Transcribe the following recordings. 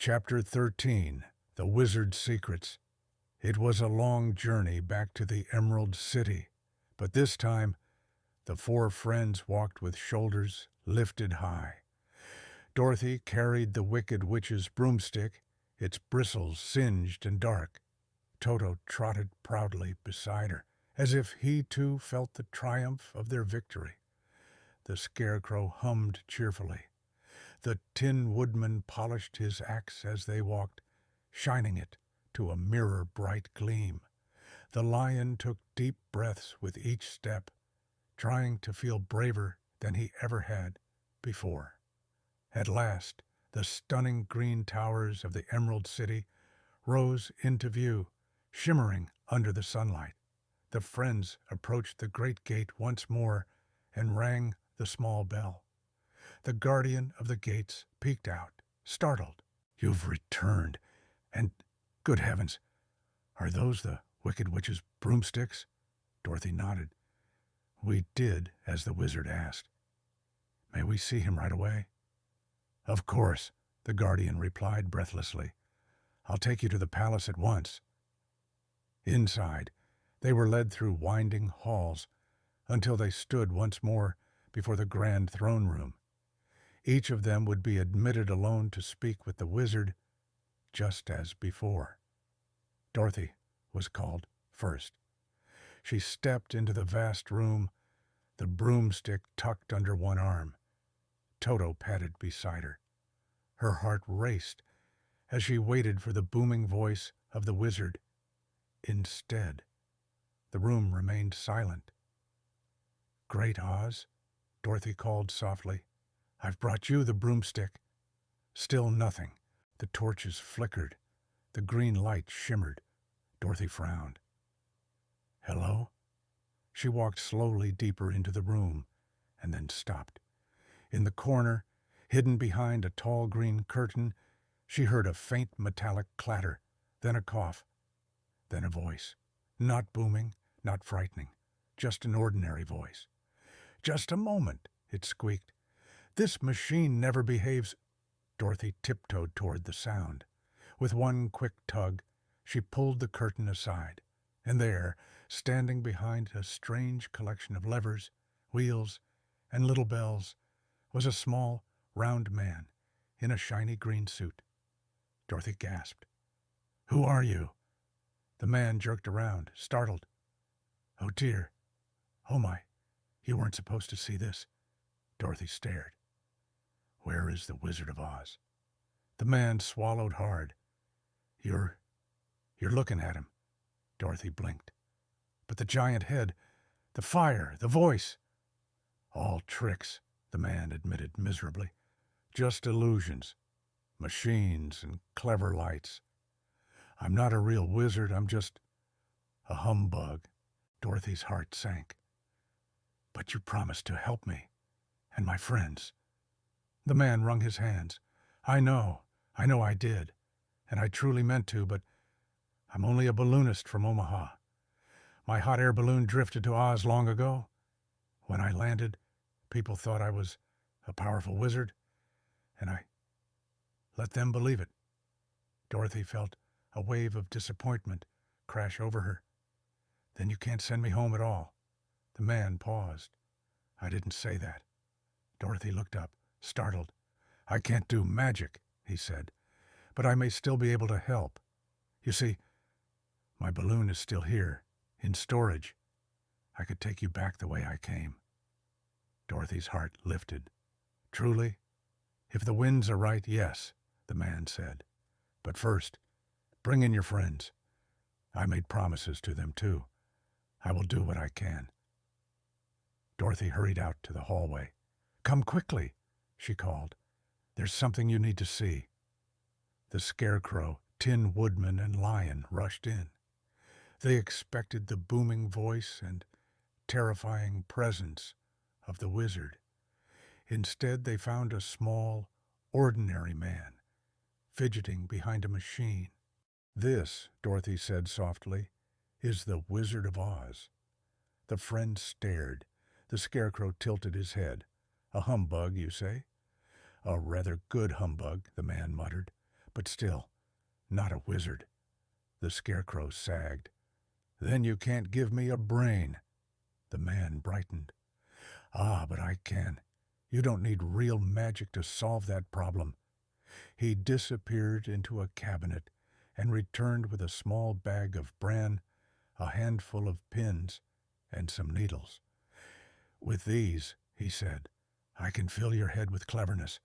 Chapter 13. The Wizard's Secrets. It was a long journey back to the Emerald City, but this time the four friends walked with shoulders lifted high. Dorothy carried the Wicked Witch's broomstick, its bristles singed and dark. Toto trotted proudly beside her, as if he too felt the triumph of their victory. The Scarecrow hummed cheerfully. The Tin Woodman polished his axe as they walked, shining it to a mirror-bright gleam. The Lion took deep breaths with each step, trying to feel braver than he ever had before. At last, the stunning green towers of the Emerald City rose into view, shimmering under the sunlight. The friends approached the great gate once more and rang the small bell. The guardian of the gates peeked out, startled. "You've returned, and, good heavens, are those the Wicked Witch's broomsticks?" Dorothy nodded. "We did as the wizard asked. May we see him right away?" "Of course," the guardian replied breathlessly. "I'll take you to the palace at once." Inside, they were led through winding halls until they stood once more before the grand throne room. Each of them would be admitted alone to speak with the wizard, just as before. Dorothy was called first. She stepped into the vast room, the broomstick tucked under one arm. Toto padded beside her. Her heart raced as she waited for the booming voice of the wizard. Instead, the room remained silent. "Great Oz," Dorothy called softly, "I've brought you the broomstick." Still nothing. The torches flickered. The green light shimmered. Dorothy frowned. "Hello?" She walked slowly deeper into the room, and then stopped. In the corner, hidden behind a tall green curtain, she heard a faint metallic clatter, then a cough, then a voice. Not booming, not frightening, just an ordinary voice. "Just a moment," it squeaked. "This machine never behaves." Dorothy tiptoed toward the sound. With one quick tug, she pulled the curtain aside, and there, standing behind a strange collection of levers, wheels, and little bells, was a small, round man in a shiny green suit. Dorothy gasped. "Who are you?" The man jerked around, startled. "Oh dear. Oh my, you weren't supposed to see this." Dorothy stared. "Where is the Wizard of Oz?" The man swallowed hard. You're looking at him." Dorothy blinked. "But the giant head, the fire, the voice." "All tricks," the man admitted miserably. "Just illusions. Machines and clever lights. I'm not a real wizard, I'm just a humbug." Dorothy's heart sank. "But you promised to help me, and my friends." The man wrung his hands. I know I did, and I truly meant to, but I'm only a balloonist from Omaha. My hot air balloon drifted to Oz long ago. When I landed, people thought I was a powerful wizard, and I let them believe it." Dorothy felt a wave of disappointment crash over her. "Then you can't send me home at all." The man paused. "I didn't say that." Dorothy looked up, startled. "I can't do magic," he said, "but I may still be able to help. You see, my balloon is still here, in storage. I could take you back the way I came." Dorothy's heart lifted. "Truly? If the winds are right, yes," the man said. "But first, bring in your friends. I made promises to them, too. I will do what I can." Dorothy hurried out to the hallway. "Come quickly," she called. "There's something you need to see." The Scarecrow, Tin Woodman, and Lion rushed in. They expected the booming voice and terrifying presence of the wizard. Instead, they found a small, ordinary man, fidgeting behind a machine. "This," Dorothy said softly, "is the Wizard of Oz." The friends stared. The Scarecrow tilted his head. "A humbug, you say?" "A rather good humbug," the man muttered, but still, not a wizard. The Scarecrow sagged. Then you can't give me a brain. The man brightened. Ah, but I can. You don't need real magic to solve that problem. He disappeared into a cabinet and returned with a small bag of bran, a handful of pins, and some needles. With these, he said, I can fill your head with cleverness,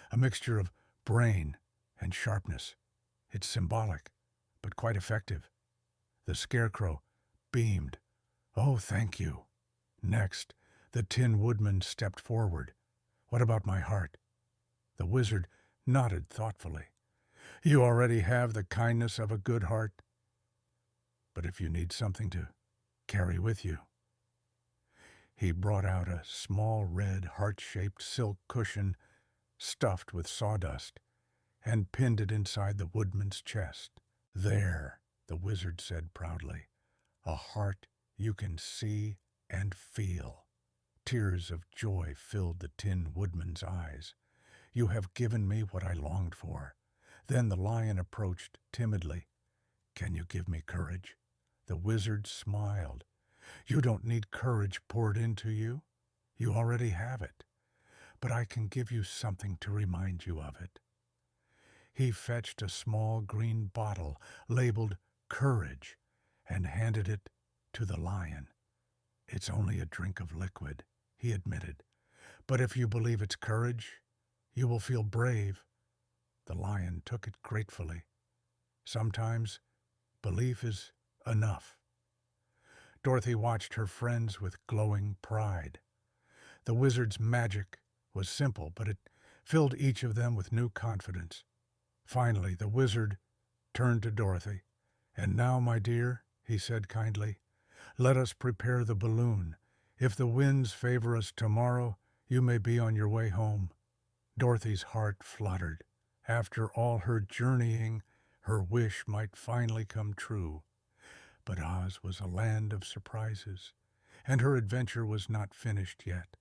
a mixture of brain and sharpness. It's symbolic, but quite effective. The Scarecrow beamed. Oh, thank you. Next, the Tin Woodman stepped forward. What about my heart? The wizard nodded thoughtfully. You already have the kindness of a good heart. But if you need something to carry with you. He brought out a small red heart-shaped silk cushion stuffed with sawdust and pinned it inside the woodman's chest. There, the wizard said proudly, a heart you can see and feel. Tears of joy filled the Tin Woodman's eyes. You have given me what I longed for. Then the lion approached timidly. Can you give me courage? The wizard smiled. You don't need courage poured into you. You already have it. But I can give you something to remind you of it. He fetched a small green bottle labeled Courage and handed it to the lion. It's only a drink of liquid, he admitted. But if you believe it's courage, you will feel brave. The lion took it gratefully. Sometimes belief is enough. Dorothy watched her friends with glowing pride. The wizard's magic was simple, but it filled each of them with new confidence. Finally, the wizard turned to Dorothy. And now, my dear, he said kindly, let us prepare the balloon. If the winds favor us tomorrow, you may be on your way home. Dorothy's heart fluttered. After all her journeying, her wish might finally come true. But Oz was a land of surprises, and her adventure was not finished yet.